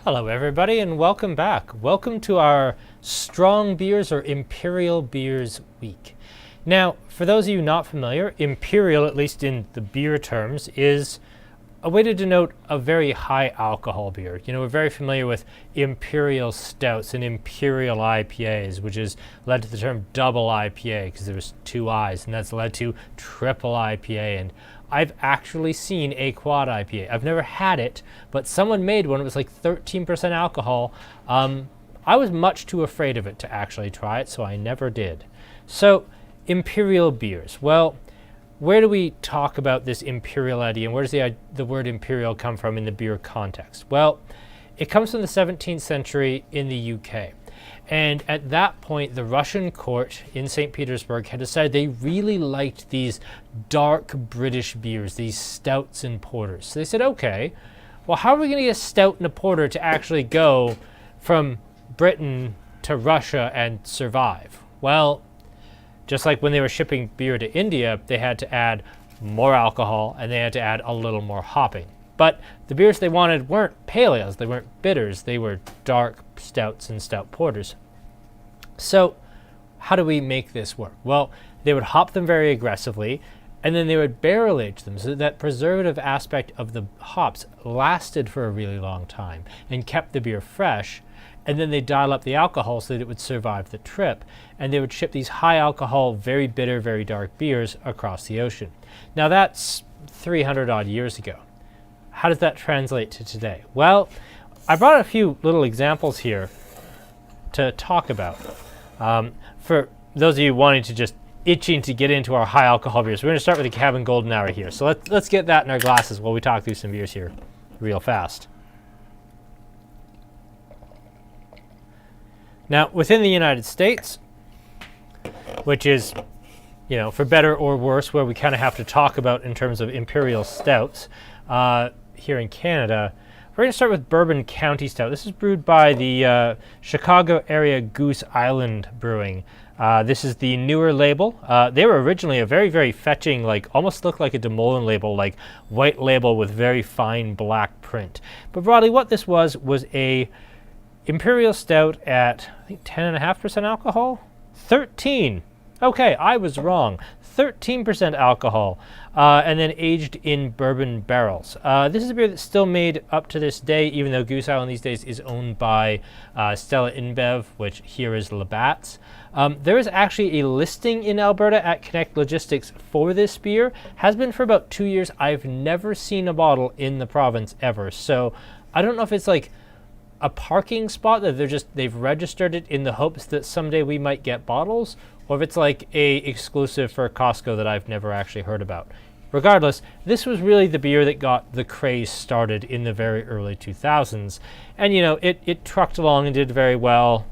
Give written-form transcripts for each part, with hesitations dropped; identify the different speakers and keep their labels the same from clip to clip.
Speaker 1: Hello everybody and welcome back. Welcome to our Strong Beers or Imperial Beers week. Now, for those of you not familiar, Imperial, at least in the beer terms, is a way to denote a very high alcohol beer. You know, we're very familiar with Imperial Stouts and Imperial IPAs, which has led to the term double IPA because there was two I's, and that's led to triple IPA. And I've actually seen a quad IPA. I've never had it, but someone made one. It was like 13% alcohol. I was much too afraid of it to actually try it, so I never did. So, Imperial Beers. Well, where do we talk about this imperial idea, and where does the word imperial come from in the beer context? Well, it comes from the 17th century in the UK. And at that point, the Russian court in St. Petersburg had decided they really liked these dark British beers, these stouts and porters. So they said, okay, well, how are we going to get a stout and a porter to actually go from Britain to Russia and survive? Well, just like when they were shipping beer to India, they had to add more alcohol and they had to add a little more hopping. But the beers they wanted weren't pale ales, they weren't bitters, they were dark stouts and stout porters. So how do we make this work? Well, they would hop them very aggressively, and then they would barrel age them so that preservative aspect of the hops lasted for a really long time and kept the beer fresh. And then they dial up the alcohol so that it would survive the trip. And they would ship these high alcohol, very bitter, very dark beers across the ocean. Now that's 300 odd years ago. How does that translate to today? Well, I brought a few little examples here to talk about. For those of you wanting to just itching to get into our high alcohol beers, we're going to start with the Cabin Golden Hour here. So let's get that in our glasses while we talk through some beers here real fast. Now, within the United States, which is, you know, for better or worse, where we kind of have to talk about in terms of imperial stouts, here in Canada, we're going to start with Bourbon County Stout. This is brewed by the Chicago area Goose Island Brewing. This is the newer label. They were originally a very, very fetching, like almost looked like a Des Moines label, like white label with very fine black print. But broadly, what this was a Imperial Stout at, I think, 10.5% alcohol? 13. Okay, I was wrong. 13% alcohol, and then aged in bourbon barrels. This is a beer that's still made up to this day, even though Goose Island these days is owned by Stella InBev, which here is Labatt's. There is actually a listing in Alberta at Connect Logistics for this beer. Has been for about 2 years. I've never seen a bottle in the province ever, so I don't know if it's like a parking spot that they've registered it in the hopes that someday we might get bottles, or if it's like a exclusive for Costco that I've never actually heard about. Regardless, this was really the beer that got the craze started in the very early 2000s. And you know, it trucked along and did very well.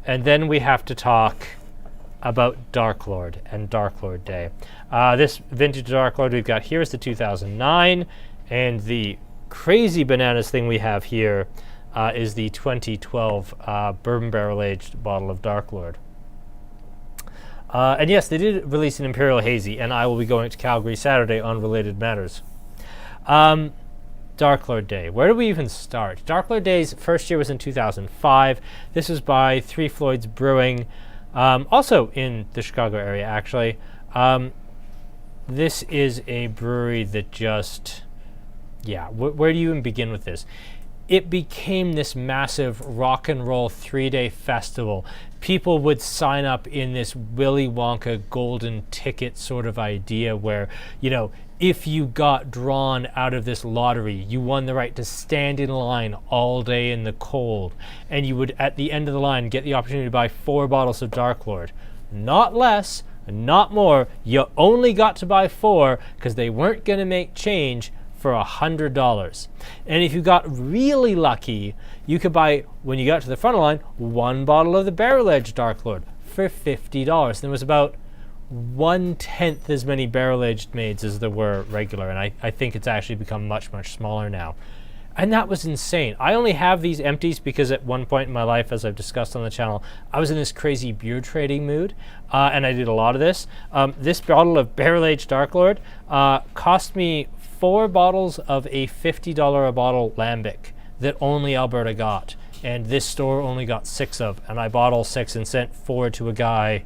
Speaker 1: And then we have to talk about Darklord and Darklord Day. This vintage Darklord we've got here is the 2009, and the crazy bananas thing we have here is the 2012 bourbon barrel aged bottle of Darklord. And yes, they did release an Imperial Hazy, and I will be going to Calgary Saturday on related matters. Darklord Day. Where do we even start? Darklord Day's first year was in 2005. This was by Three Floyds Brewing, also in the Chicago area, actually. This is a brewery that just... yeah, where do you even begin with this? It became this massive rock and roll 3-day festival. People would sign up in this Willy Wonka golden ticket sort of idea where, you know, if you got drawn out of this lottery, you won the right to stand in line all day in the cold. And you would, at the end of the line, get the opportunity to buy 4 bottles of Darklord. Not less, not more. You only got to buy 4 because they weren't going to make change for $100. And if you got really lucky, you could buy, when you got to the front of the line, 1 bottle of the barrel-aged Darklord for $50. And there was about 1/10 as many barrel-aged maids as there were regular, and I think it's actually become much, much smaller now. And that was insane. I only have these empties because at one point in my life, as I've discussed on the channel, I was in this crazy beer trading mood, and I did a lot of this. This bottle of barrel-aged Darklord cost me 4 bottles of a $50 a bottle lambic that only Alberta got, and this store only got 6 of, and I bought all 6 and sent 4 to a guy,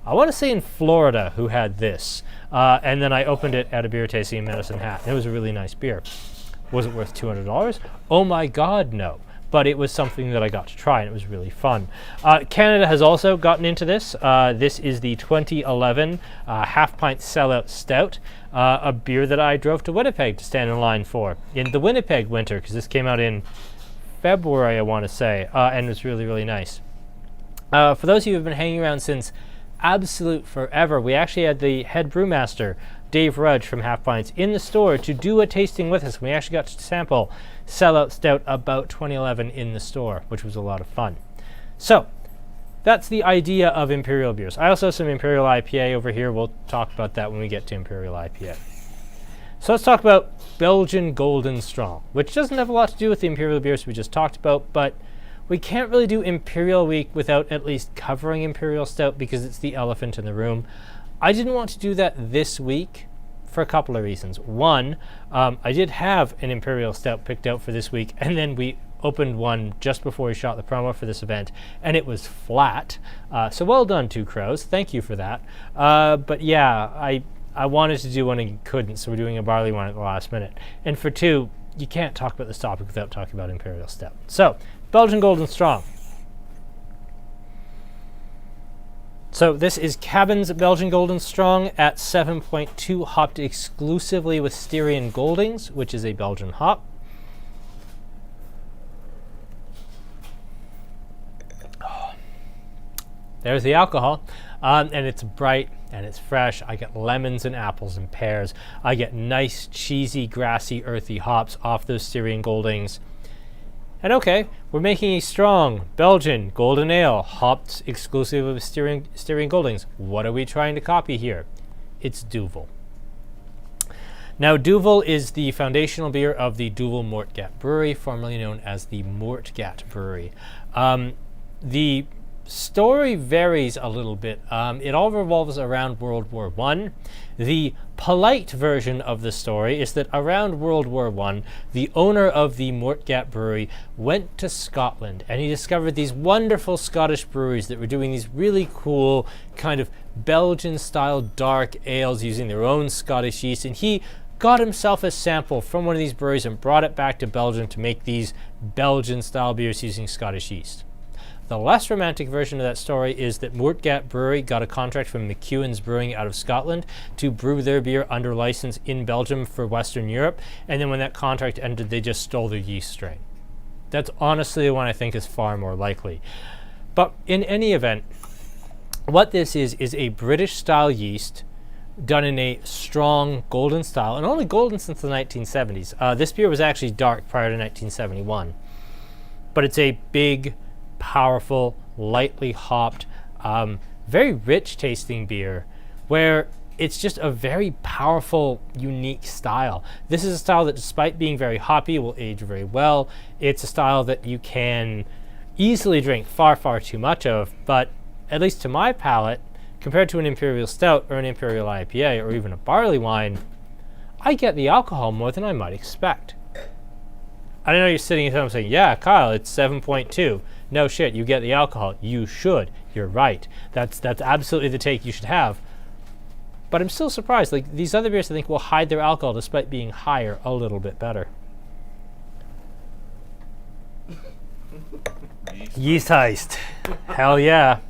Speaker 1: I want to say in Florida, who had this. And then I opened it at a beer tasting in Medicine Hat. It was a really nice beer. Was it worth $200? Oh my God, no. But it was something that I got to try, and it was really fun. Canada has also gotten into this. This is the 2011 half-pint sellout stout, a beer that I drove to Winnipeg to stand in line for in the Winnipeg winter, because this came out in February, I want to say, and it was really, really nice. For those of you who have been hanging around since absolute forever, we actually had the head brewmaster, Dave Rudge from Half Pints, in the store to do a tasting with us. We actually got to sample Sellout Stout about 2011 in the store, which was a lot of fun. So that's the idea of Imperial Beers. I also have some Imperial IPA over here. We'll talk about that when we get to Imperial IPA. So let's talk about Belgian Golden Strong, which doesn't have a lot to do with the Imperial Beers we just talked about, but we can't really do Imperial Week without at least covering Imperial Stout because it's the elephant in the room. I didn't want to do that this week for a couple of reasons. One, I did have an Imperial Stout picked out for this week, and then we opened one just before we shot the promo for this event, and it was flat. So well done, Two Crows. Thank you for that. But yeah, I wanted to do one and couldn't, so we're doing a barley one at the last minute. And for two, you can't talk about this topic without talking about Imperial Stout. So, Belgian Golden Strong. So this is Cabin's Belgian Golden Strong at 7.2, hopped exclusively with Styrian Goldings, which is a Belgian hop. Oh. There's the alcohol, and it's bright and it's fresh. I get lemons and apples and pears. I get nice, cheesy, grassy, earthy hops off those Styrian Goldings. And okay, we're making a strong Belgian golden ale, hopped exclusively with Styrian Goldings. What are we trying to copy here? It's Duvel. Now, Duvel is the foundational beer of the Duvel Moortgat Brewery, formerly known as the Moortgat Brewery. The story varies a little bit. It all revolves around World War I. The polite version of the story is that around World War I, the owner of the Moortgat Brewery went to Scotland and he discovered these wonderful Scottish breweries that were doing these really cool kind of Belgian-style dark ales using their own Scottish yeast, and he got himself a sample from one of these breweries and brought it back to Belgium to make these Belgian-style beers using Scottish yeast. The less romantic version of that story is that Moortgat Brewery got a contract from McEwan's Brewing out of Scotland to brew their beer under license in Belgium for Western Europe, and then when that contract ended, they just stole their yeast strain. That's honestly the one I think is far more likely. But in any event, what this is a British-style yeast done in a strong golden style, and only golden since the 1970s. This beer was actually dark prior to 1971. But it's a big, powerful, lightly hopped, very rich tasting beer where it's just a very powerful, unique style. This is a style that, despite being very hoppy, will age very well. It's a style that you can easily drink far, far too much of, but at least to my palate, compared to an Imperial Stout or an Imperial IPA or even a barley wine, I get the alcohol more than I might expect. I know you're sitting at home saying, yeah, Kyle, it's 7.2. No shit, you get the alcohol. You should. You're right. That's absolutely the take you should have. But I'm still surprised. Like, these other beers I think will hide their alcohol despite being higher a little bit better. Yeast heist. Hell yeah.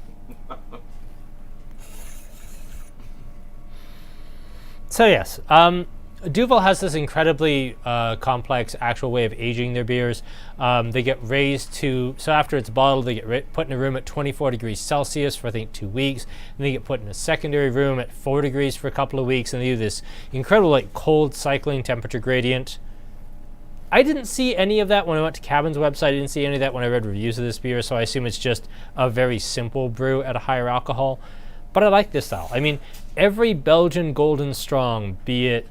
Speaker 1: So yes, Duvel has this incredibly complex actual way of aging their beers. They get raised to, so after it's bottled, they get put in a room at 24 degrees Celsius for I think 2 weeks, and they get put in a secondary room at 4 degrees for a couple of weeks, and they do this incredible like cold cycling temperature gradient. I didn't see any of that when I went to Cabin's website. I didn't see any of that when I read reviews of this beer, so I assume it's just a very simple brew at a higher alcohol. But I like this style. I mean, every Belgian Golden Strong, be it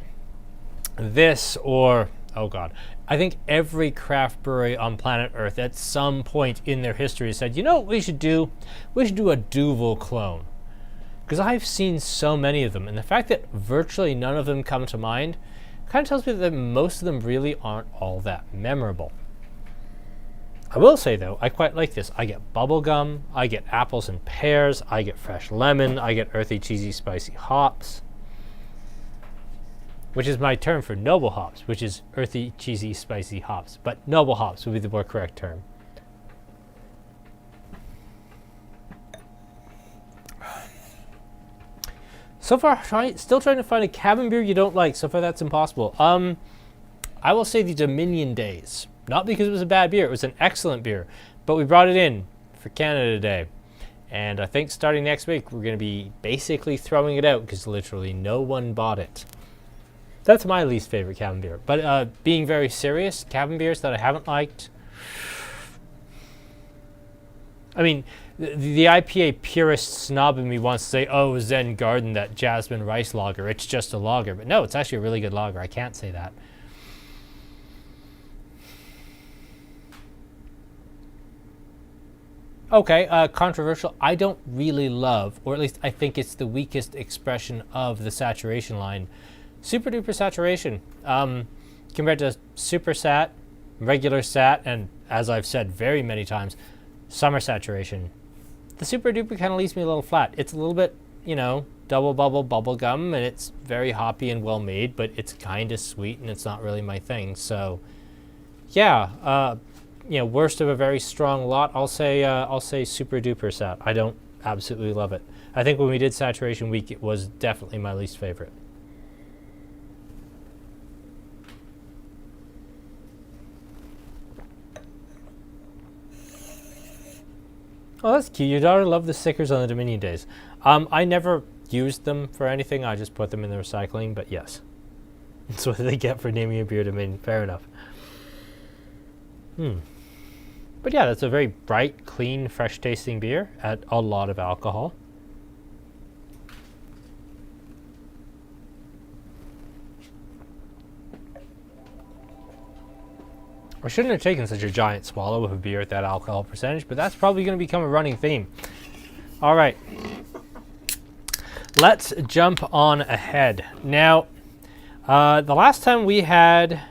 Speaker 1: this or, oh god, I think every craft brewery on planet Earth at some point in their history said, you know what we should do? We should do a Duvel clone. Because I've seen so many of them, and the fact that virtually none of them come to mind kind of tells me that most of them really aren't all that memorable. I will say though, I quite like this. I get bubblegum, I get apples and pears, I get fresh lemon, I get earthy, cheesy, spicy hops, which is my term for noble hops, which is earthy, cheesy, spicy hops. But noble hops would be the more correct term. So far, still trying to find a cabin beer you don't like. So far, that's impossible. I will say the Dominion Days. Not because it was a bad beer. It was an excellent beer. But we brought it in for Canada Day. And I think starting next week, we're going to be basically throwing it out because literally no one bought it. That's my least favorite cabin beer. But being very serious, cabin beers that I haven't liked. I mean, the IPA purist snob in me wants to say, oh, Zen Garden, that jasmine rice lager, it's just a lager. But no, it's actually a really good lager. I can't say that. Okay, controversial. I don't really love, or at least I think it's the weakest expression of the saturation line. Super duper saturation. Compared to super sat, regular sat, and as I've said very many times, summer saturation. The super duper kind of leaves me a little flat. It's a little bit, you know, double bubble gum, and it's very hoppy and well made, but it's kind of sweet and it's not really my thing. So, yeah, you know, worst of a very strong lot. I'll say super duper sat. I don't absolutely love it. I think when we did Saturation Week, it was definitely my least favorite. Oh, that's cute. Your daughter loved the stickers on the Dominion Days. I never used them for anything. I just put them in the recycling, but yes. That's what they get for naming a beer Dominion. Fair enough. But yeah, that's a very bright, clean, fresh-tasting beer at a lot of alcohol. I shouldn't have taken such a giant swallow of a beer at that alcohol percentage, but that's probably going to become a running theme. All right. Let's jump on ahead. Now, the last time we had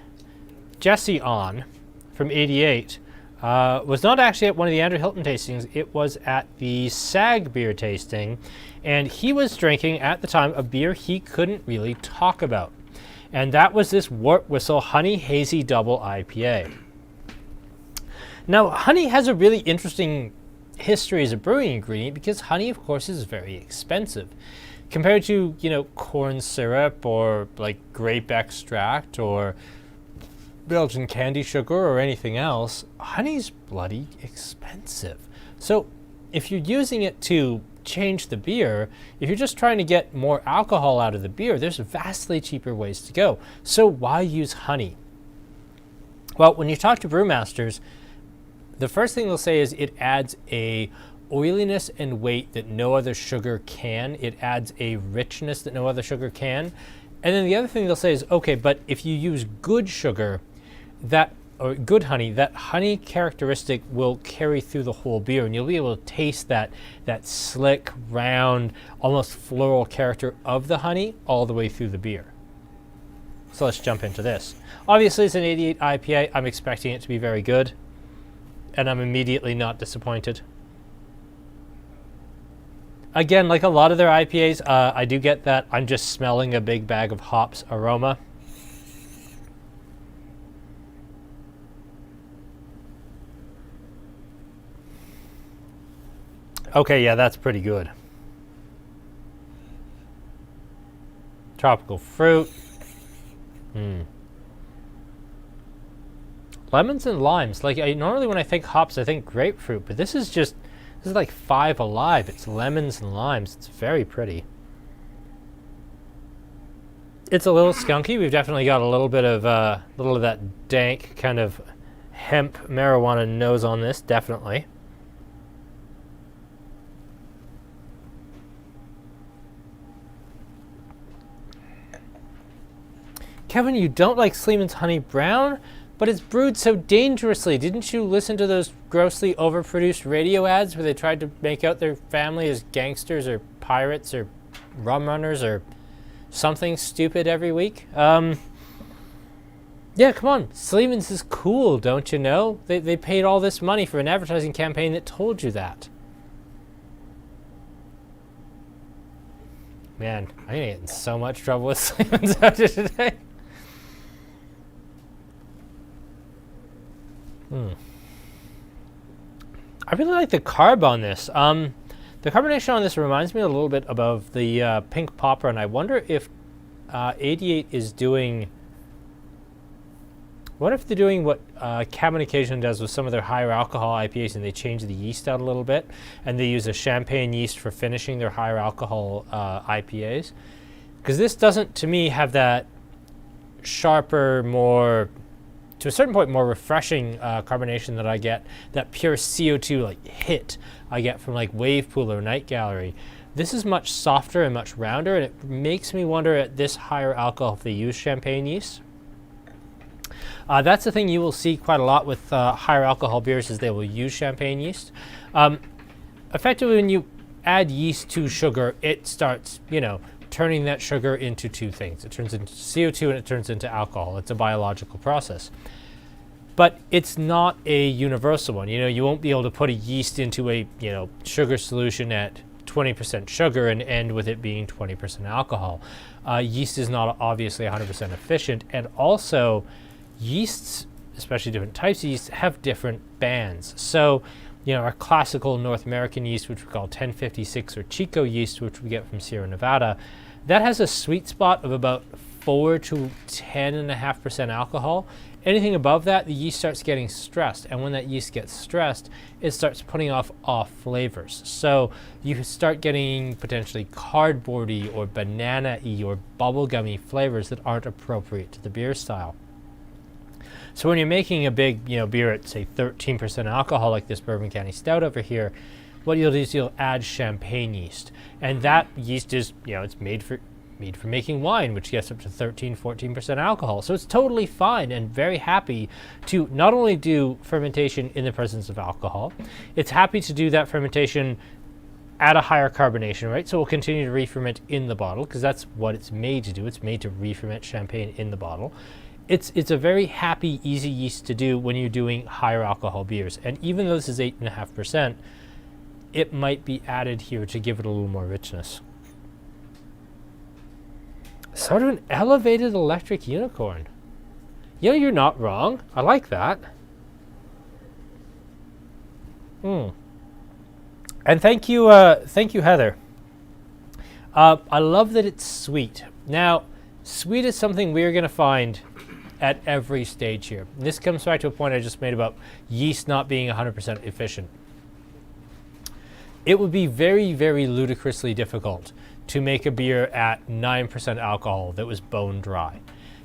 Speaker 1: Jesse on from 88 was not actually at one of the Andrew Hilton tastings. It was at the SAG beer tasting, and he was drinking, at the time, a beer he couldn't really talk about. And that was this Wart Whistle Honey Hazy Double IPA. Now, honey has a really interesting history as a brewing ingredient because honey, of course, is very expensive. Compared to, you know, corn syrup or like grape extract or Belgian candy sugar or anything else, honey's bloody expensive. So if you're using it to change the beer, if you're just trying to get more alcohol out of the beer, there's vastly cheaper ways to go. So why use honey? Well, when you talk to brewmasters, the first thing they'll say is it adds a oiliness and weight that no other sugar can. It adds a richness that no other sugar can. And then the other thing they'll say is, okay, but if you use good sugar, or good honey, that honey characteristic will carry through the whole beer, and you'll be able to taste that slick, round, almost floral character of the honey all the way through the beer. So let's jump into this. Obviously, it's an 88 IPA. I'm expecting it to be very good, and I'm immediately not disappointed. Again, like a lot of their IPAs, I do get that I'm just smelling a big bag of hops aroma. Okay, yeah, that's pretty good. Tropical fruit. Lemons and limes. Like, normally when I think hops, I think grapefruit, but this is like 5 alive. It's lemons and limes. It's very pretty. It's a little skunky. We've definitely got a little bit of that dank kind of hemp marijuana nose on this, definitely. Kevin, you don't like Sleeman's Honey Brown, but it's brewed so dangerously. Didn't you listen to those grossly overproduced radio ads where they tried to make out their family as gangsters or pirates or rum runners or something stupid every week? Yeah, Yeah, come on. Sleeman's is cool, don't you know? They paid all this money for an advertising campaign that told you that. Man, I'm gonna get in so much trouble with Sleeman's after today. I really like the carb on this. The carbonation on this reminds me a little bit of the Pink Popper, and I wonder if 88 is doing... What if they're doing what Cabin Occasion does with some of their higher alcohol IPAs, and they change the yeast out a little bit, and they use a champagne yeast for finishing their higher alcohol IPAs? Because this doesn't, to me, have that sharper, more, to a certain point, more refreshing carbonation that I get, that pure CO2 like hit I get from like Wave Pool or Night Gallery. This is much softer and much rounder, and it makes me wonder at this higher alcohol if they use champagne yeast. That's the thing you will see quite a lot with higher alcohol beers, is they will use champagne yeast. Effectively, when you add yeast to sugar, it starts, turning that sugar into two things. It turns into CO2 and it turns into alcohol. It's a biological process. But it's not a universal one. You won't be able to put a yeast into a, sugar solution at 20% sugar and end with it being 20% alcohol. Yeast is not obviously 100% efficient, and also yeasts, especially different types of yeast, have different bands. So, our classical North American yeast, which we call 1056 or Chico yeast, which we get from Sierra Nevada, that has a sweet spot of about 4 to 10.5% alcohol. Anything above that, the yeast starts getting stressed, and when that yeast gets stressed, it starts putting off flavors. So you start getting potentially cardboardy or banana-y or bubblegummy flavors that aren't appropriate to the beer style. So when you're making a big, beer at, say, 13% alcohol, like this Bourbon County Stout over here, what you'll do is you'll add champagne yeast. And that yeast is, it's made for making wine, which gets up to 13, 14% alcohol. So it's totally fine and very happy to not only do fermentation in the presence of alcohol, it's happy to do that fermentation at a higher carbonation rate. So we'll continue to re-ferment in the bottle, because that's what it's made to do. It's made to re-ferment champagne in the bottle. It's a very happy, easy yeast to do when you're doing higher alcohol beers. And even though this is 8.5%, it might be added here to give it a little more richness. Sort of an elevated electric unicorn. You're not wrong. I like that. And thank you, Heather. I love that it's sweet. Now, sweet is something we're going to find at every stage here. This comes back to a point I just made about yeast not being 100% efficient. It would be very, very ludicrously difficult to make a beer at 9% alcohol that was bone dry.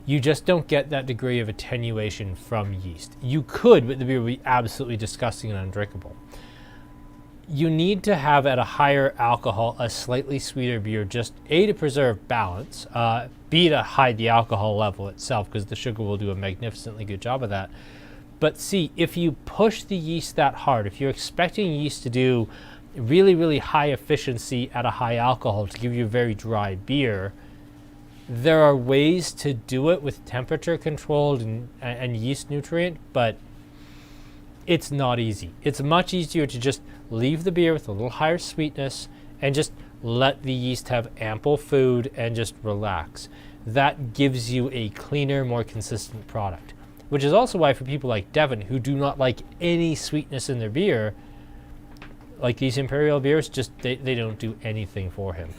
Speaker 1: You just don't get that degree of attenuation from yeast. You could, but the beer would be absolutely disgusting and undrinkable. You need to have at a higher alcohol a slightly sweeter beer, just A, to preserve balance, B, to hide the alcohol level itself, because the sugar will do a magnificently good job of that. But C, if you push the yeast that hard, if you're expecting yeast to do really, really high efficiency at a high alcohol to give you a very dry beer, there are ways to do it with temperature controlled and yeast nutrient, but it's not easy. It's much easier to just leave the beer with a little higher sweetness and just let the yeast have ample food and just relax. That gives you a cleaner, more consistent product, which is also why for people like Devin, who do not like any sweetness in their beer, like these Imperial beers, just they don't do anything for him.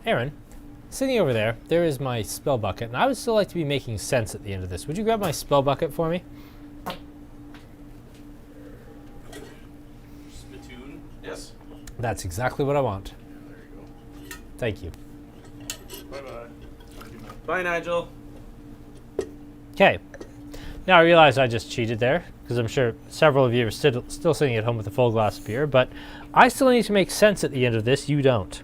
Speaker 1: Aaron, sitting over there is my spell bucket, and I would still like to be making sense at the end of this. Would you grab my spell bucket for me?
Speaker 2: Spittoon? Yes.
Speaker 1: That's exactly what I want.
Speaker 2: There you go.
Speaker 1: Thank you.
Speaker 2: Bye-bye. Bye, Nigel.
Speaker 1: Okay. Now I realize I just cheated there, because I'm sure several of you are still sitting at home with a full glass of beer, but I still need to make sense at the end of this. You don't.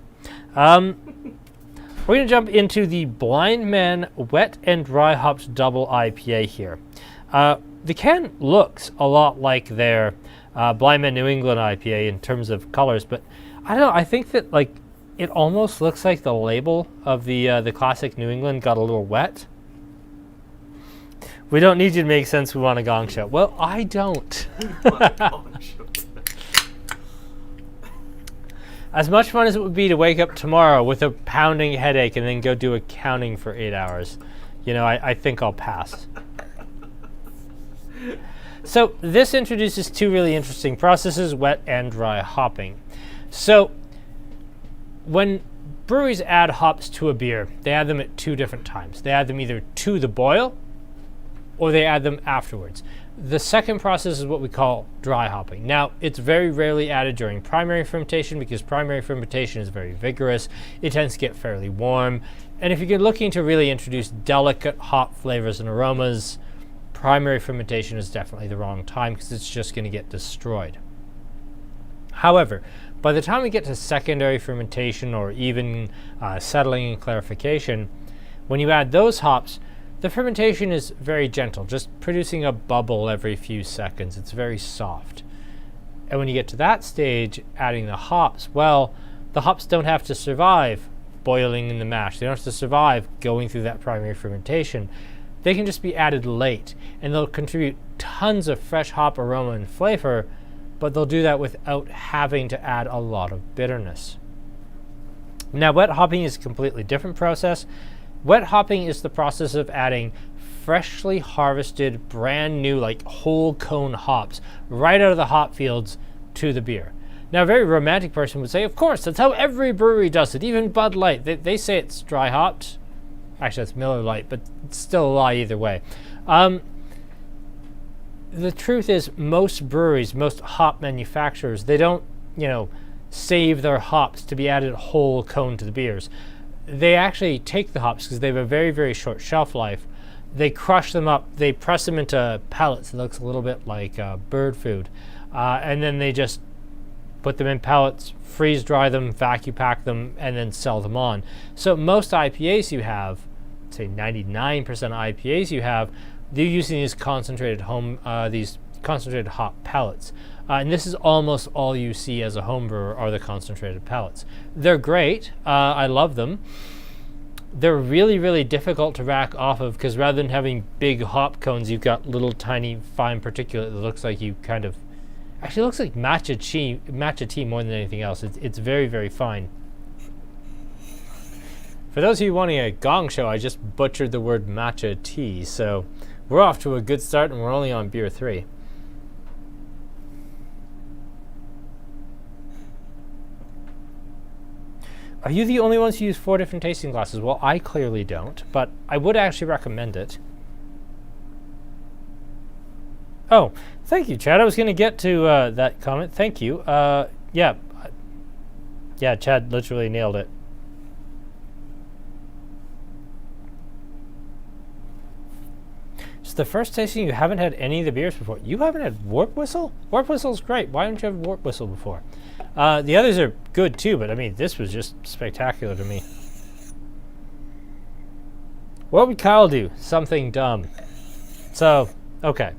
Speaker 1: We're going to jump into the Blindman Wet and Dry Hopped Double IPA here. The can looks a lot like their Blindman New England IPA in terms of colors, but I don't know. I think that like it almost looks like the label of the classic New England got a little wet. We don't need you to make sense. We want a gong show. Well, I don't. As much fun as it would be to wake up tomorrow with a pounding headache and then go do accounting for 8 hours, you know, I think I'll pass. So this introduces two really interesting processes, wet and dry hopping. So when breweries add hops to a beer, they add them at two different times. They add them either to the boil or they add them afterwards. The second process is what we call dry hopping. Now, it's very rarely added during primary fermentation because primary fermentation is very vigorous. It tends to get fairly warm. And if you're looking to really introduce delicate hop flavors and aromas, primary fermentation is definitely the wrong time because it's just going to get destroyed. However, by the time we get to secondary fermentation or even settling and clarification, when you add those hops, the fermentation is very gentle, just producing a bubble every few seconds. It's very soft. And when you get to that stage, adding the hops, well, the hops don't have to survive boiling in the mash. They don't have to survive going through that primary fermentation. They can just be added late, and they'll contribute tons of fresh hop aroma and flavor, but they'll do that without having to add a lot of bitterness. Now, wet hopping is a completely different process. Wet hopping is the process of adding freshly harvested, brand new, like whole cone hops right out of the hop fields to the beer. Now, a very romantic person would say, of course, that's how every brewery does it, even Bud Light. They say it's dry hopped. Actually, that's Miller Lite, but it's still a lie either way. The truth is, most breweries, most hop manufacturers, they don't, save their hops to be added whole cone to the beers. They actually take the hops because they have a very, very short shelf life. They crush them up. They press them into pellets. It looks a little bit like bird food. And then they just put them in pellets, freeze dry them, vacuum pack them, and then sell them on. So most IPAs you have, say 99% IPAs you have, they're using these concentrated hop pellets. And this is almost all you see as a home brewer are the concentrated pellets. They're great. I love them. They're really, really difficult to rack off of because rather than having big hop cones, you've got little tiny fine particulate that looks like you actually looks like matcha tea more than anything else. It's very, very fine. For those of you wanting a gong show, I just butchered the word matcha tea. So we're off to a good start and we're only on beer 3. Are you the only ones who use 4 different tasting glasses? Well, I clearly don't, but I would actually recommend it. Oh, thank you, Chad. I was going to get to that comment. Thank you. Yeah, Chad literally nailed it. It's the first tasting you haven't had any of the beers before. You haven't had Wart Whistle? Wart Whistle's great. Why haven't you had Wart Whistle before? The others are good too, but I mean, this was just spectacular to me. What would Kyle do? Something dumb. So, okay.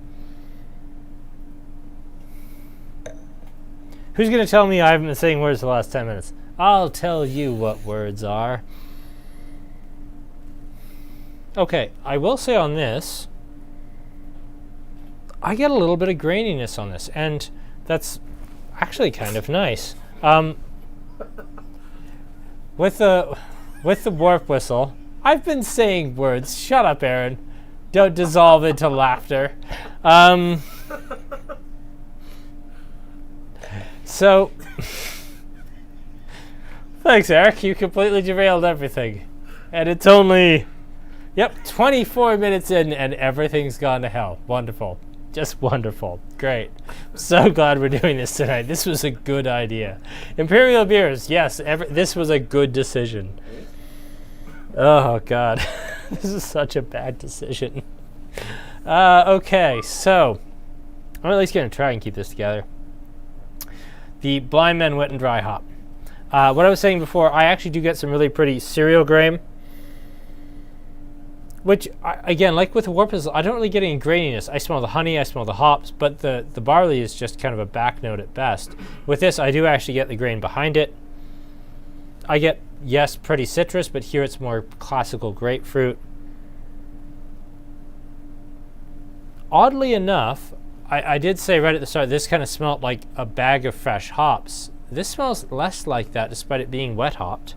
Speaker 1: Who's going to tell me I haven't been saying words the last 10 minutes? I'll tell you what words are. Okay, I will say on this, I get a little bit of graininess on this, and that's actually kind of nice. With the Wart Whistle, I've been saying words. Shut up, Aaron. Don't dissolve into laughter. So, thanks, Eric. You completely derailed everything. And it's only, 24 minutes in and everything's gone to hell. Wonderful. Just wonderful. Great. So glad we're doing this tonight. This was a good idea. Imperial Beers, yes, this was a good decision. Oh, God. This is such a bad decision. Okay, so I'm at least going to try and keep this together. The Blindman Wet and Dry Hop. What I was saying before, I actually do get some really pretty cereal grain. Which, again, like with the Wart Whistle, I don't really get any graininess. I smell the honey, I smell the hops, but the barley is just kind of a back note at best. With this, I do actually get the grain behind it. I get, yes, pretty citrus, but here it's more classical grapefruit. Oddly enough, I did say right at the start, this kind of smelled like a bag of fresh hops. This smells less like that, despite it being wet hopped.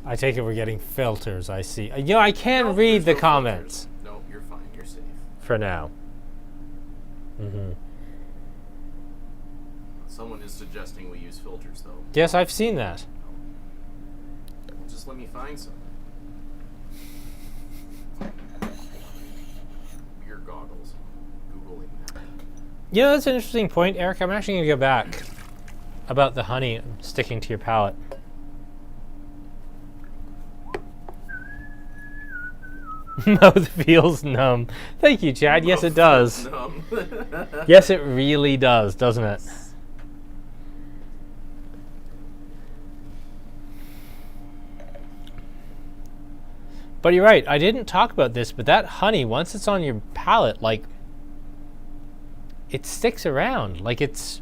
Speaker 1: I take it we're getting filters, I see. You know, I can read the comments.
Speaker 2: No, you're fine. You're safe.
Speaker 1: For now. Mm-hmm.
Speaker 2: Someone is suggesting we use filters, though.
Speaker 1: Yes, I've seen that.
Speaker 2: Just let me find some. Beer goggles. Googling that.
Speaker 1: You know, that's an interesting point, Eric. I'm actually going to go back about the honey sticking to your palate. Mouth feels numb. Thank you, Chad. Yes, it does. Yes, it really does, doesn't it? But you're right. I didn't talk about this, but that honey, once it's on your palate, like, it sticks around. Like, it's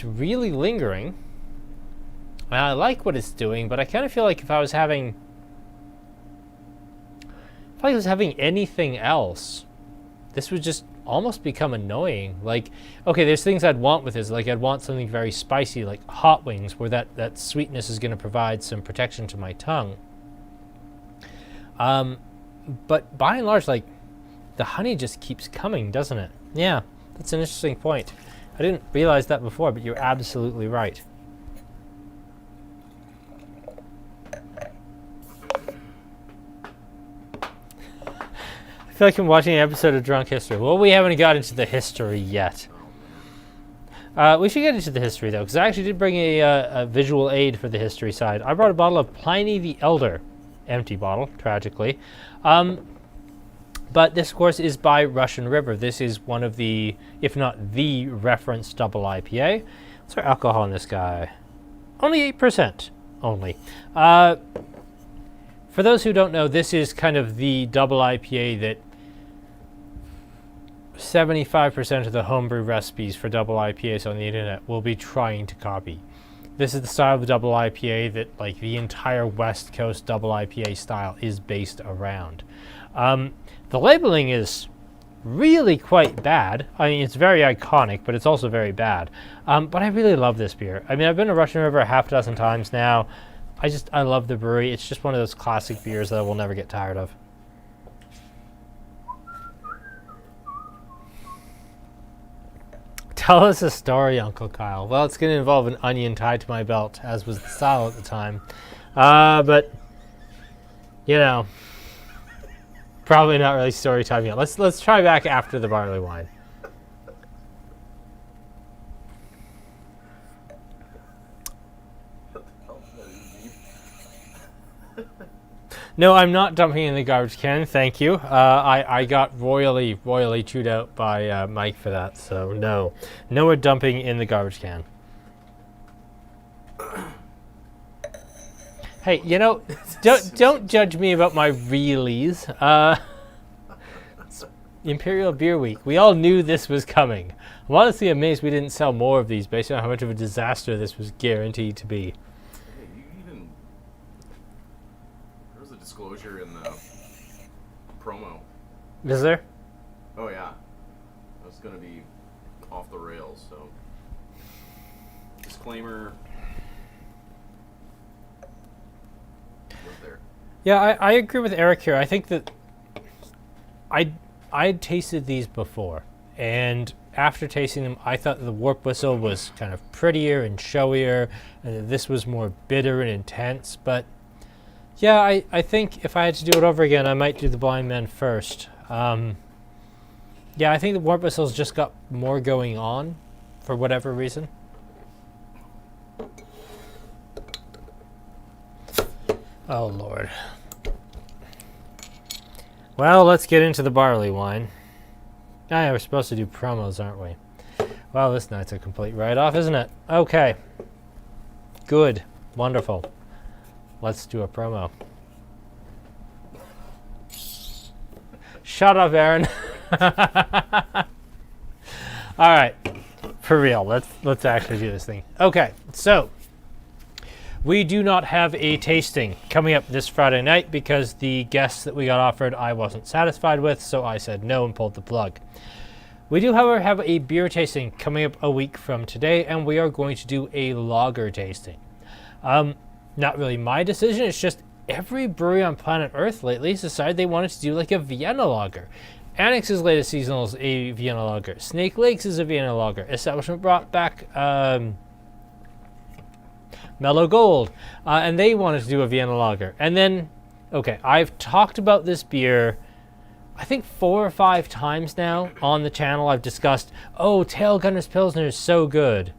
Speaker 1: really lingering. And I like what it's doing, but I kind of feel like if I was having anything else, this would just almost become annoying. Like, okay, there's things I'd want with this. Like, I'd want something very spicy, like hot wings, where that sweetness is going to provide some protection to my tongue. But by and large, like, the honey just keeps coming, doesn't it? Yeah, that's an interesting point. I didn't realize that before, but you're absolutely right. I feel like I'm watching an episode of Drunk History. Well, we haven't got into the history yet. We should get into the history, though, because I actually did bring a visual aid for the history side. I brought a bottle of Pliny the Elder. Empty bottle, tragically. But this, of course, is by Russian River. This is one of the, if not the, reference double IPA. What's our alcohol in this guy? Only 8%. Only. For those who don't know, this is kind of the double IPA that 75% of the homebrew recipes for double IPAs on the internet will be trying to copy. This is the style of the double IPA that, like, the entire West Coast double IPA style is based around. The labeling is really quite bad. I mean, it's very iconic, but it's also very bad. But I really love this beer. I mean, I've been to Russian River a half dozen times now. I love the brewery. It's just one of those classic beers that I will never get tired of. Tell us a story, Uncle Kyle. Well, it's going to involve an onion tied to my belt, as was the style at the time. But, you know, probably not really story time yet. Let's try back after the barley wine. No, I'm not dumping in the garbage can, thank you. I got royally chewed out by Mike for that, so no. No more dumping in the garbage can. Hey, you know, don't judge me about my realies. Imperial Beer Week. We all knew this was coming. I'm honestly amazed we didn't sell more of these based on how much of a disaster this was guaranteed to be.
Speaker 2: Disclosure in the promo.
Speaker 1: Is there?
Speaker 2: Oh yeah, that's gonna be off the rails. So, disclaimer. Was there?
Speaker 1: Yeah, I agree with Eric here. I think that I'd tasted these before, and after tasting them, I thought the Wart Whistle was kind of prettier and showier, and that this was more bitter and intense. But yeah, I think if I had to do it over again, I might do the Blindman first. Yeah, I think the Wart Whistle's just got more going on for whatever reason. Oh, Lord. Well, let's get into the barley wine. Ah, yeah, we're supposed to do promos, aren't we? Well, this night's a complete write-off, isn't it? Okay. Good. Wonderful. Let's do a promo. Shut up, Aaron. All right. For real, let's actually do this thing. Okay, so we do not have a tasting coming up this Friday night because the guests that we got offered I wasn't satisfied with, so I said no and pulled the plug. We do, however, have a beer tasting coming up a week from today, and we are going to do a lager tasting. Not really my decision, it's just every brewery on planet Earth lately has decided they wanted to do like a Vienna lager. Annex's latest seasonal is a Vienna lager. Snake Lakes is a Vienna lager. Establishment brought back Mellow Gold, and they wanted to do a Vienna lager. And then, okay, I've talked about this beer, I think 4 or 5 times now on the channel. I've discussed, oh, Tail Gunner's Pilsner is so good.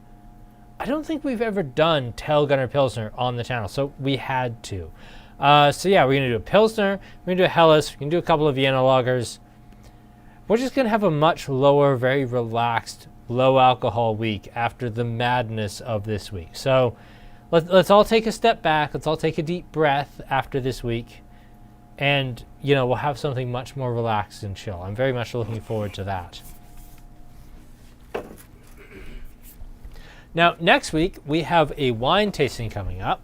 Speaker 1: I don't think we've ever done Tail Gunner Pilsner on the channel, so we had to. So yeah, we're going to do a Pilsner, we're going to do a Helles, we're going to do a couple of Vienna lagers. We're just going to have a much lower, very relaxed, low alcohol week after the madness of this week. So let's all take a step back. Let's all take a deep breath after this week. And, you know, we'll have something much more relaxed and chill. I'm very much looking forward to that. Now, next week, we have a wine tasting coming up.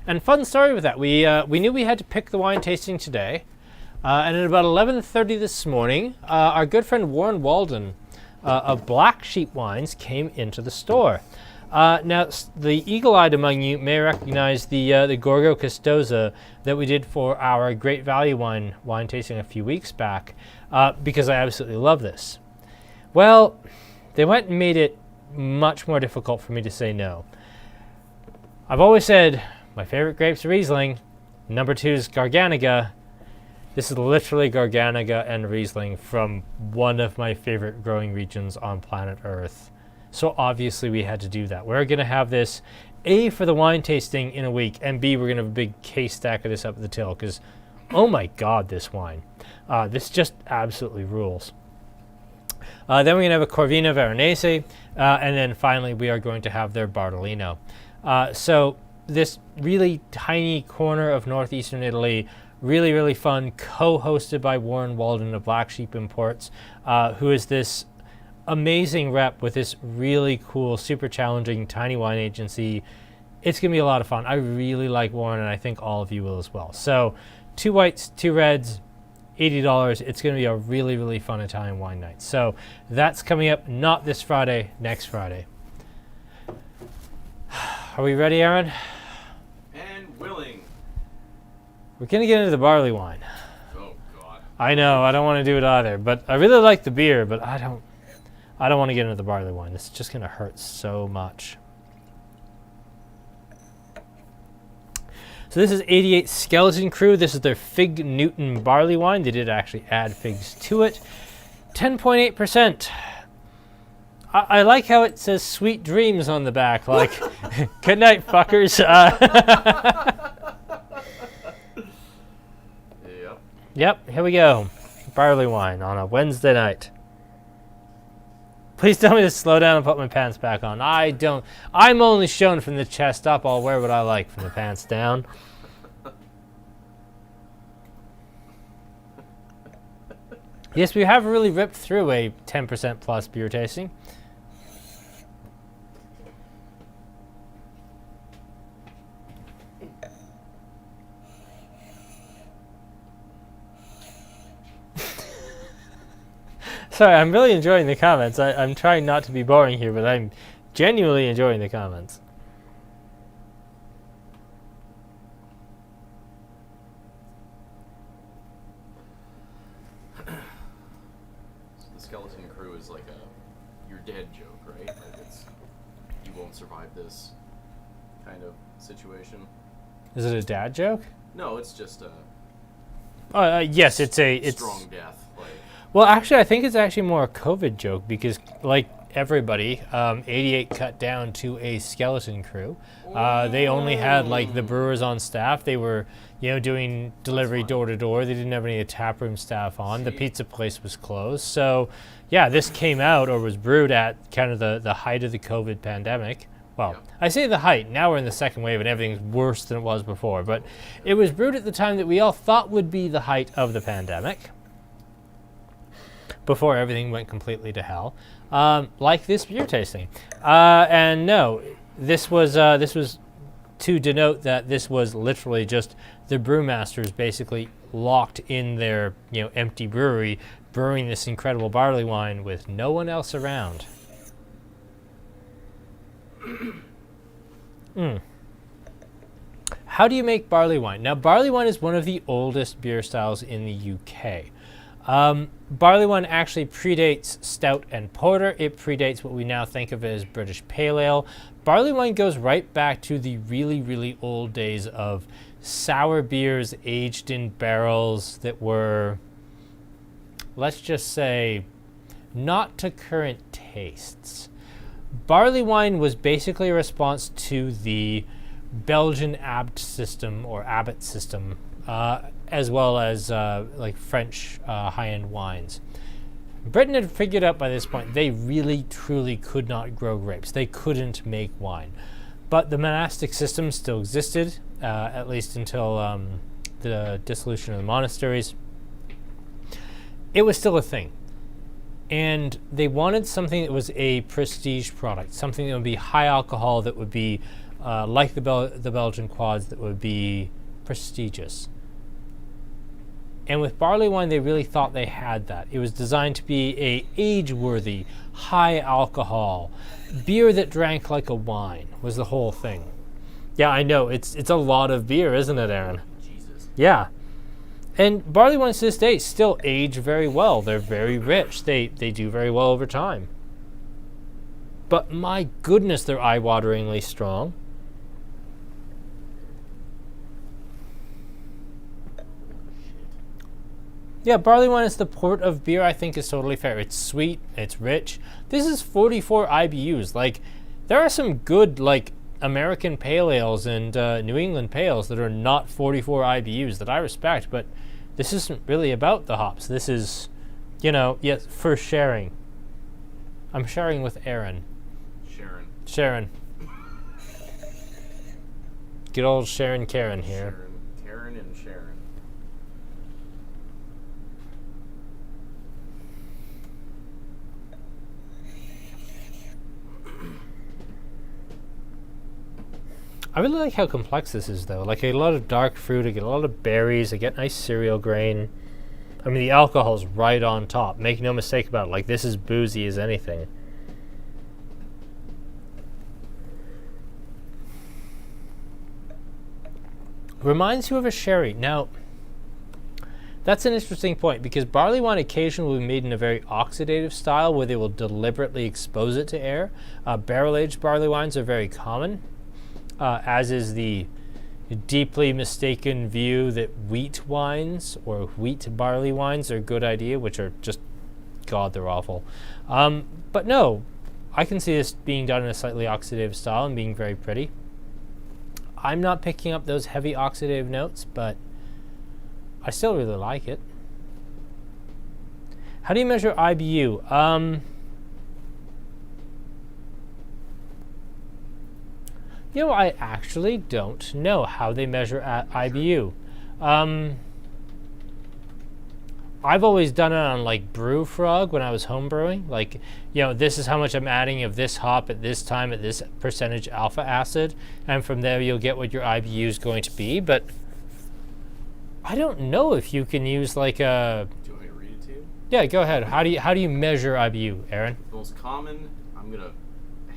Speaker 1: And fun story with that. We knew we had to pick the wine tasting today. And at about 11:30 this morning, our good friend Warren Walden of Black Sheep Wines came into the store. Now, the eagle-eyed among you may recognize the Gorgo Custoza that we did for our Great Value wine tasting a few weeks back, because I absolutely love this. Well, they went and made it much more difficult for me to say no. I've always said my favorite grapes are Riesling. Number 2 is Garganega. This is literally Garganega and Riesling from one of my favorite growing regions on planet Earth. So obviously we had to do that. We're going to have this, A, for the wine tasting in a week, and B, we're going to have a big case stack of this up at the till, because, oh my God, this wine. This just absolutely rules. Then we're going to have a Corvina Veronese, and then finally we are going to have their Bartolino. So this really tiny corner of northeastern Italy, really, really fun, co-hosted by Warren Walden of Black Sheep Imports, who is this amazing rep with this really cool, super challenging tiny wine agency. It's going to be a lot of fun. I really like Warren, and I think all of you will as well. So 2 whites, 2 reds, $80. It's going to be a really, really fun Italian wine night. So that's coming up not this Friday, next Friday. Are we ready, Aaron?
Speaker 2: And willing.
Speaker 1: We're going to get into the barley wine.
Speaker 2: Oh, God.
Speaker 1: I know, I don't want to do it either, but I really like the beer, but I don't want to get into the barley wine. It's just going to hurt so much. So this is 88 Skeleton Crew. This is their Fig Newton barley wine. They did actually add figs to it. 10.8%. I like how it says sweet dreams on the back. Like, good night, fuckers. Yep, here we go. Barley wine on a Wednesday night. Please tell me to slow down and put my pants back on. I don't. I'm only shown from the chest up. I'll wear what I like from the pants down. Yes, we have really ripped through a 10% plus beer tasting. Sorry, I'm really enjoying the comments. I'm trying not to be boring here, but I'm genuinely enjoying the comments.
Speaker 2: So the Skeleton Crew is like a you're dead joke, right? Like it's you won't survive this kind of situation.
Speaker 1: Is it a dad joke?
Speaker 2: No, it's just
Speaker 1: a yes, it's
Speaker 2: strong death. Like,
Speaker 1: well, actually, I think it's actually more a COVID joke because, like, everybody. 88 cut down to a skeleton crew. They only had like the brewers on staff. They were, doing delivery door to door. They didn't have any taproom staff on. The pizza place was closed. So, yeah, this came out or was brewed at kind of the height of the COVID pandemic. Well, I say the height. Now we're in the second wave and everything's worse than it was before. But it was brewed at the time that we all thought would be the height of the pandemic, before everything went completely to hell, like this beer tasting. And no, this was to denote that this was literally just the brewmasters basically locked in their empty brewery, brewing this incredible barley wine with no one else around. How do you make barley wine? Now, barley wine is one of the oldest beer styles in the UK. Barley wine actually predates stout and porter. It predates what we now think of as British pale ale. Barley wine goes right back to the really, really old days of sour beers aged in barrels that were, let's just say, not to current tastes. Barley wine was basically a response to the Belgian Abt system or Abbot system, as well as like French high-end wines. Britain had figured out by this point they really truly could not grow grapes. They couldn't make wine. But the monastic system still existed, at least until the dissolution of the monasteries. It was still a thing. And they wanted something that was a prestige product, something that would be high alcohol, that would be like the Belgian quads, that would be prestigious. And with barley wine, they really thought they had that. It was designed to be a age-worthy, high alcohol beer that drank like a wine. Was the whole thing. Yeah, I know it's a lot of beer, isn't it, Aaron?
Speaker 2: Jesus.
Speaker 1: Yeah. And barley wines to this day still age very well. They're very rich. They do very well over time. But my goodness, they're eye-wateringly strong. Yeah, barley wine is the port of beer. I think is totally fair. It's sweet. It's rich. This is 44 IBUs. Like, there are some good, like, American pale ales and New England pales that are not 44 IBUs that I respect, but this isn't really about the hops. This is, yes, for sharing. I'm sharing with Aaron. Sharon. Good old Sharon Karen here.
Speaker 2: Karen and Sharon.
Speaker 1: I really like how complex this is, though. Like, I get a lot of dark fruit, I get a lot of berries, I get nice cereal grain. I mean, the alcohol's right on top. Make no mistake about it. Like, this is boozy as anything. Reminds you of a sherry. Now, that's an interesting point, because barley wine occasionally will be made in a very oxidative style where they will deliberately expose it to air. Barrel-aged barley wines are very common. As is the deeply mistaken view that wheat wines or wheat barley wines are a good idea, which are just, God, they're awful. But no, I can see this being done in a slightly oxidative style and being very pretty. I'm not picking up those heavy oxidative notes, but I still really like it. How do you measure IBU? I actually don't know how they measure at IBU. I've always done it on like Brew Frog when I was home brewing. Like, this is how much I'm adding of this hop at this time at this percentage alpha acid, and from there you'll get what your IBU is going to be. But I don't know if you can use like a.
Speaker 2: Do you want me to read it to you?
Speaker 1: Yeah, go ahead. How do you measure IBU, Aaron?
Speaker 2: The most common. I'm gonna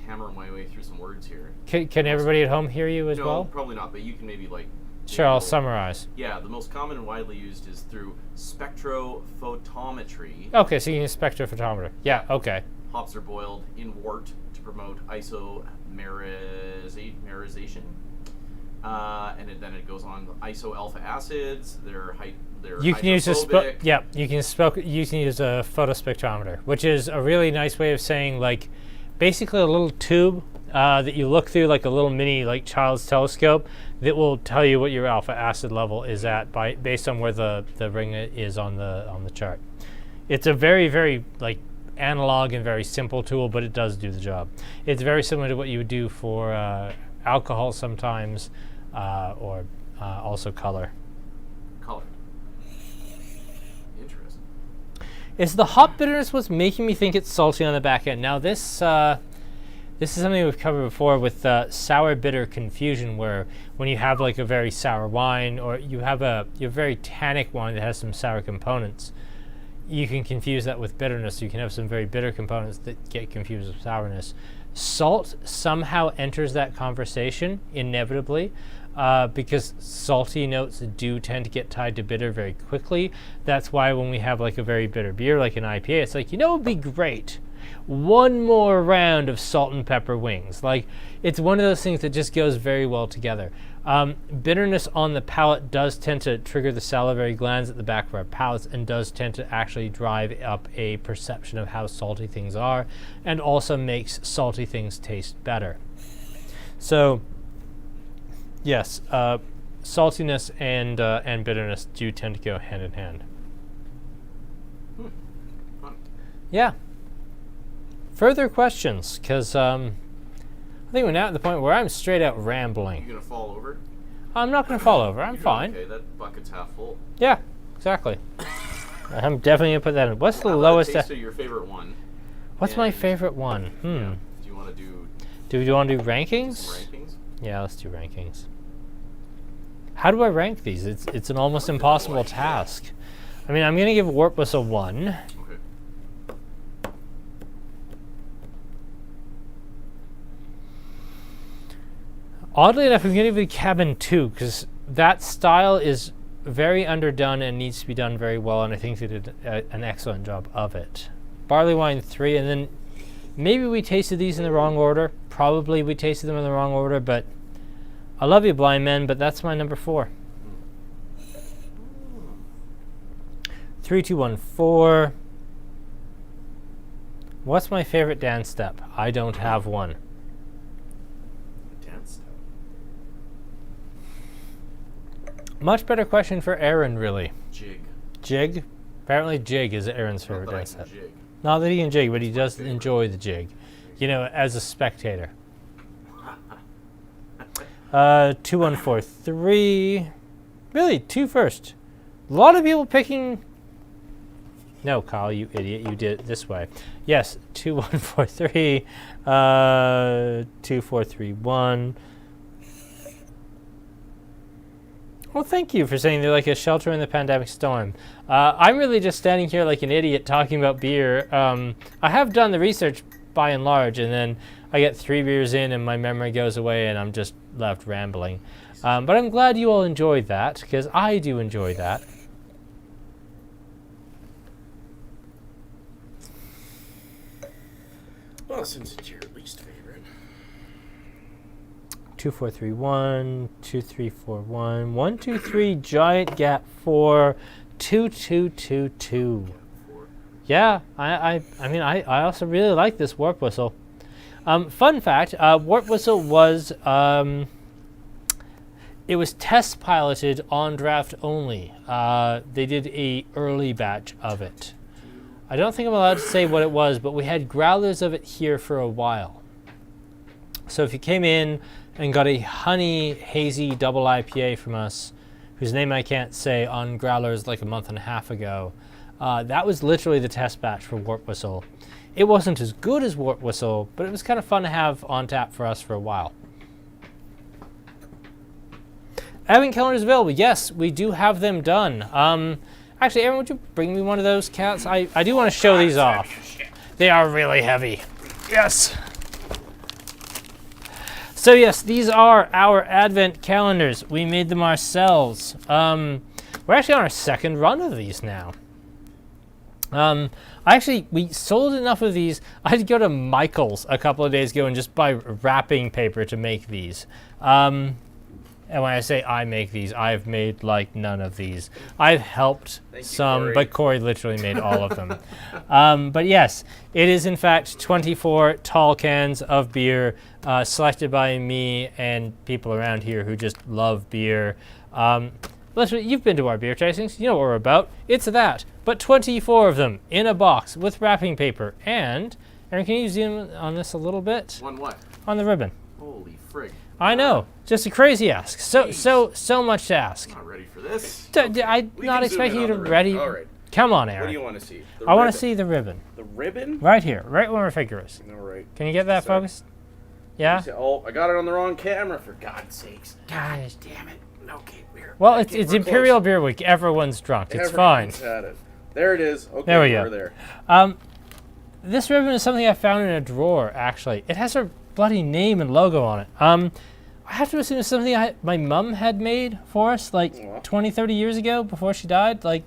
Speaker 2: hammer my way through some words here.
Speaker 1: Can everybody at home hear you as well?
Speaker 2: No, probably not. But you can maybe like.
Speaker 1: Sure, I'll summarize.
Speaker 2: Yeah, the most common and widely used is through spectrophotometry.
Speaker 1: Okay, so you can use spectrophotometer. Yeah, okay.
Speaker 2: Hops are boiled in wort to promote isomerization. then it goes on iso alpha acids. They're
Speaker 1: you can use
Speaker 2: hydrophobic.
Speaker 1: you can use a photospectrometer, which is a really nice way of saying, like, basically a little tube that you look through, like a little mini, like, child's telescope, that will tell you what your alpha acid level is at based on where the ring is on the chart. It's a very, very, like, analog and very simple tool, but it does do the job. It's very similar to what you would do for alcohol sometimes, or also color.
Speaker 2: Color. Interesting.
Speaker 1: It's the hop bitterness what's making me think it's salty on the back end. Now this is something we've covered before with sour bitter confusion, where when you have like a very sour wine, or you have a very tannic wine that has some sour components, you can confuse that with bitterness. You can have some very bitter components that get confused with sourness. Salt somehow enters that conversation inevitably, because salty notes do tend to get tied to bitter very quickly. That's why when we have like a very bitter beer, like an IPA, it's like, you know, it'd be great, one more round of salt and pepper wings. Like, it's one of those things that just goes very well together. Bitterness on the palate does tend to trigger the salivary glands at the back of our palates, and does tend to actually drive up a perception of how salty things are, and also makes salty things taste better. So yes, saltiness and bitterness do tend to go hand in hand. Yeah. Further questions, because I think we're now at the point where I'm straight out rambling.
Speaker 2: You gonna fall over?
Speaker 1: I'm not going to fall over. I'm fine.
Speaker 2: Okay, that bucket's half full.
Speaker 1: Yeah, exactly. I'm definitely going to put that in. What's the
Speaker 2: How about
Speaker 1: lowest?
Speaker 2: a taste of your favorite one?
Speaker 1: What's my favorite one?
Speaker 2: Yeah. Do you want to do?
Speaker 1: Do you want to do rankings?
Speaker 2: Some rankings?
Speaker 1: Yeah, let's do rankings. How do I rank these? It's an almost impossible task. I mean, I'm going to give Wart Whistle 1.
Speaker 2: Okay.
Speaker 1: Oddly enough, I'm going to give the Cabin 2, because that style is very underdone and needs to be done very well, and I think they did an excellent job of it. Barley wine 3, and then maybe we tasted these in the wrong order. Probably we tasted them in the wrong order, but I love you, Blindman, but that's my number 4. 3, 2, 1, 4. What's my favorite dance step? I don't have one.
Speaker 2: Dance step.
Speaker 1: Much better question for Aaron, really.
Speaker 2: Jig.
Speaker 1: Jig? Apparently jig is Aaron's favorite
Speaker 2: Not that I
Speaker 1: dance
Speaker 2: can
Speaker 1: step.
Speaker 2: jig.
Speaker 1: Not that he can jig, but he does enjoy the jig. You know, as a spectator. 2, 1, 4, 3. Really, 2 first. A lot of people picking... No, Kyle, you idiot. You did it this way. Yes, 2, 1, 4, 3. 2, 4, 3, 1. Well, thank you for saying they're like a shelter in the pandemic storm. I'm really just standing here like an idiot talking about beer. I have done the research by and large, and then I get 3 beers in and my memory goes away and I'm just left rambling. But I'm glad you all enjoyed that, because I do enjoy that.
Speaker 2: Well, since it's your least favorite.
Speaker 1: 2, 4, 3, 1, 2, 3, 4, 1, 1, 2, 3, giant gap 4, 2, 2, 2, 2. Yeah, I mean, I also really like this Wart Whistle. Fun fact, Wart Whistle was, it was test piloted on draft only. They did a early batch of it. I don't think I'm allowed to say what it was, but we had growlers of it here for a while. So if you came in and got a honey hazy double IPA from us, whose name I can't say, on growlers like a month and a half ago, that was literally the test batch for Wart Whistle. It wasn't as good as Wart Whistle, but it was kind of fun to have on tap for us for a while. Advent calendars available. Yes, we do have them done. Actually, Aaron, would you bring me one of those cats? I do want to show these off. They are really heavy. Yes. So yes, these are our Advent calendars. We made them ourselves. We're actually on our 2nd run of these now. We sold enough of these. I had to go to Michael's a couple of days ago and just buy wrapping paper to make these. And when I say I make these, I've made like none of these. I've helped
Speaker 2: Thank you,
Speaker 1: some,
Speaker 2: Corey.
Speaker 1: but Corey literally made all of them. But yes, it is in fact 24 tall cans of beer selected by me and people around here who just love beer. Literally, you've been to our beer tastings. You know what we're about. It's that, but 24 of them in a box with wrapping paper. And, Aaron, can you zoom in on this a little bit?
Speaker 2: One what?
Speaker 1: On the ribbon.
Speaker 2: Holy frig.
Speaker 1: I know, just a crazy ask. So much to ask.
Speaker 2: I'm not ready for this.
Speaker 1: I'm
Speaker 2: We
Speaker 1: not
Speaker 2: can zoom
Speaker 1: expecting
Speaker 2: in
Speaker 1: you to
Speaker 2: on the ribbon.
Speaker 1: ready.
Speaker 2: All right.
Speaker 1: Come on,
Speaker 2: What do
Speaker 1: Aaron.
Speaker 2: you want to see?
Speaker 1: I want to see the ribbon.
Speaker 2: The ribbon?
Speaker 1: Right here, right where my finger is.
Speaker 2: All right.
Speaker 1: Can you get that
Speaker 2: Sorry.
Speaker 1: focused? Yeah?
Speaker 2: Oh, I got it on the wrong camera, for God's sakes.
Speaker 1: Gosh.
Speaker 2: Damn it. Okay, we're...
Speaker 1: Well,
Speaker 2: okay,
Speaker 1: it's
Speaker 2: we're
Speaker 1: Imperial
Speaker 2: close.
Speaker 1: Beer Week. Everyone's drunk. It's fine.
Speaker 2: Everyone's had it. There it is. Okay,
Speaker 1: There we
Speaker 2: we're
Speaker 1: go.
Speaker 2: there.
Speaker 1: This ribbon is something I found in a drawer, actually. It has her bloody name and logo on it. I have to assume it's something my mum had made for us, like
Speaker 2: Aw.
Speaker 1: 20, 30 years ago before she died. Like,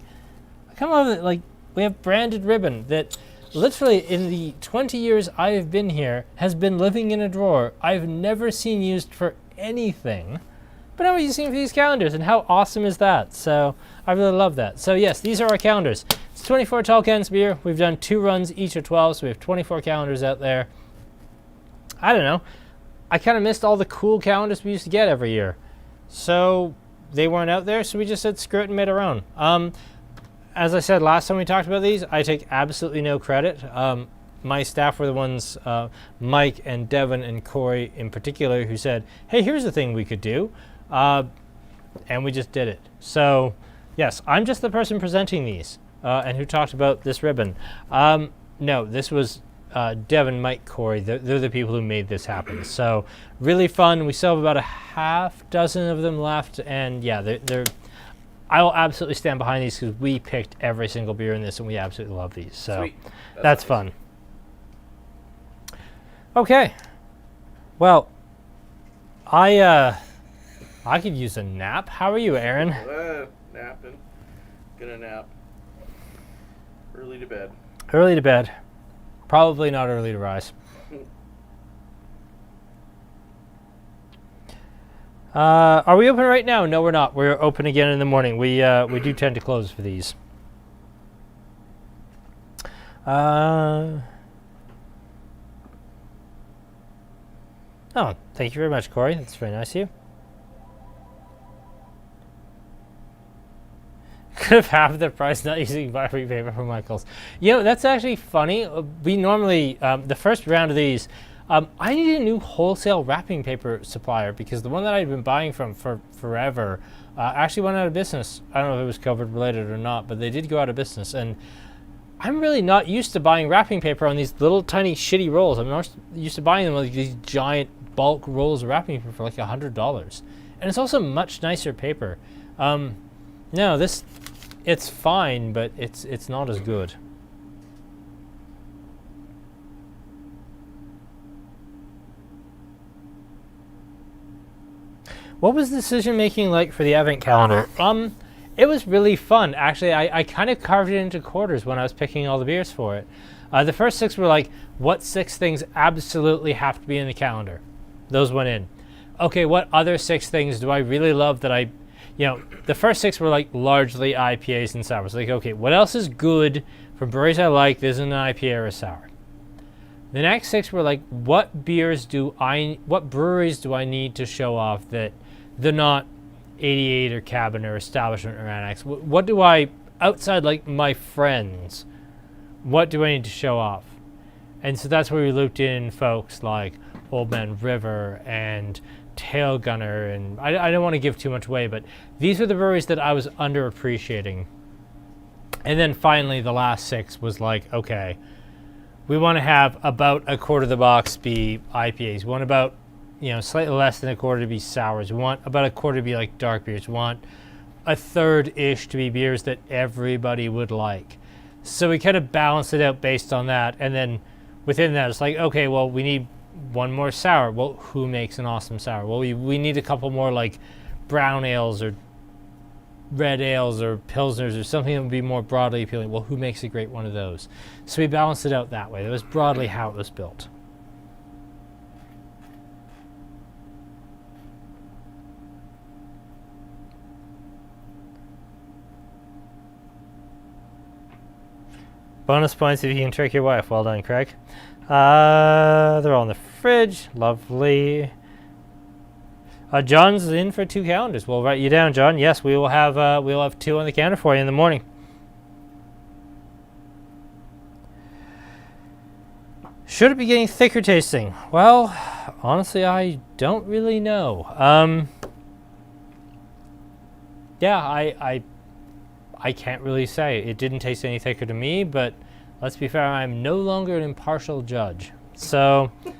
Speaker 1: I come up with it, like, we have branded ribbon that literally in the 20 years I have been here has been living in a drawer. I've never seen used for anything. But now we're using it for these calendars, and how awesome is that? So I really love that. So yes, these are our calendars. It's 24 tall cans of beer. We've done 2 runs, each of 12, so we have 24 calendars out there. I don't know. I kind of missed all the cool calendars we used to get every year. So they weren't out there, so we just said screw it and made our own. As I said last time we talked about these, I take absolutely no credit. My staff were the ones, Mike and Devin and Corey in particular, who said, hey, here's a thing we could do. And we just did it. So, yes, I'm just the person presenting these and who talked about this ribbon. No, this was Devin, Mike, Corey. They're the people who made this happen. So, really fun. We still have about a half dozen of them left. And, yeah, they're I will absolutely stand behind these because we picked every single beer in this and we absolutely love these. So,
Speaker 2: Sweet.
Speaker 1: that's
Speaker 2: nice.
Speaker 1: fun. Okay. Well, I could use a nap. How are you, Aaron?
Speaker 2: Napping. Gonna nap. Early to bed.
Speaker 1: Early to bed. Probably not early to rise. Are we open right now? No, we're not. We're open again in the morning. We do tend to close for these. Oh, thank you very much, Corey. That's very nice of you. Could have halved the price not using buttery paper from Michaels. You know, that's actually funny. We normally, the first round of these, I needed a new wholesale wrapping paper supplier because the one that I'd been buying from for forever actually went out of business. I don't know if it was COVID related or not, but they did go out of business. And I'm really not used to buying wrapping paper on these little tiny shitty rolls. I'm not used to buying them like these giant bulk rolls of wrapping paper for like $100. And it's also much nicer paper. No, it's fine, but it's not as good. What was the decision making like for the advent calendar? It was really fun. Actually, I kind of carved it into quarters when I was picking all the beers for it. The first 6 were like, what 6 things absolutely have to be in the calendar? Those went in. Okay, what other 6 things do I really love that the first 6 were like largely IPAs and sours. Like, okay, what else is good from breweries I like that isn't an IPA or a sour? The next 6 were like, what breweries do I need to show off that they're not 88 or Cabin or Establishment or Annex? What do I, outside like my friends, what do I need to show off? And so that's where we looped in folks like Old Man River and Tail Gunner, and I don't want to give too much away, but these are the breweries that I was underappreciating. And then finally the last 6 was like, okay, we want to have about a quarter of the box be IPAs. We want about, slightly less than a quarter to be sours. We want about a quarter to be like dark beers. We want a third-ish to be beers that everybody would like. So we kind of balanced it out based on that. And then within that, it's like, okay, well, we need one more sour. Well, who makes an awesome sour? Well, we need a couple more like brown ales or red ales or pilsners or something that would be more broadly appealing. Well, who makes a great one of those? So we balanced it out that way. That was broadly how it was built. Bonus points if you can trick your wife. Well done, Craig. They're all in the fridge. Lovely. John's in for 2 calendars. We'll write you down, John. Yes, we'll have 2 on the counter for you in the morning. Should it be getting thicker tasting? Well, honestly, I don't really know. Yeah, I can't really say. It didn't taste any thicker to me, but let's be fair, I'm no longer an impartial judge. So I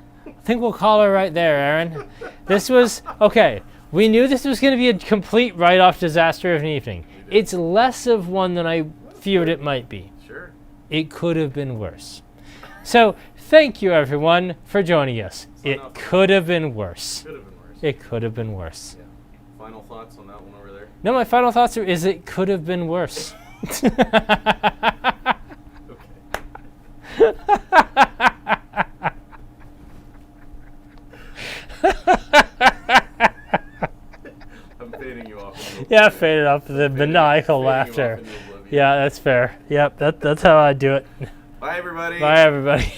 Speaker 1: think we'll call her right there, Aaron. This was, okay, we knew this was going to be a complete write-off disaster of an evening. It's less of one than I feared it might be.
Speaker 2: Sure.
Speaker 1: It could have been worse. So thank you, everyone, for joining us. It could have been worse.
Speaker 2: Could have been worse.
Speaker 1: It could have been worse.
Speaker 2: Yeah. Final thoughts on that one over there?
Speaker 1: No, my final thoughts is it could have been worse.
Speaker 2: I'm fading you off.
Speaker 1: Yeah, faded off the maniacal laughter. Yeah, that's fair. Yep, that's how I do it.
Speaker 2: Bye, everybody.
Speaker 1: Bye, everybody.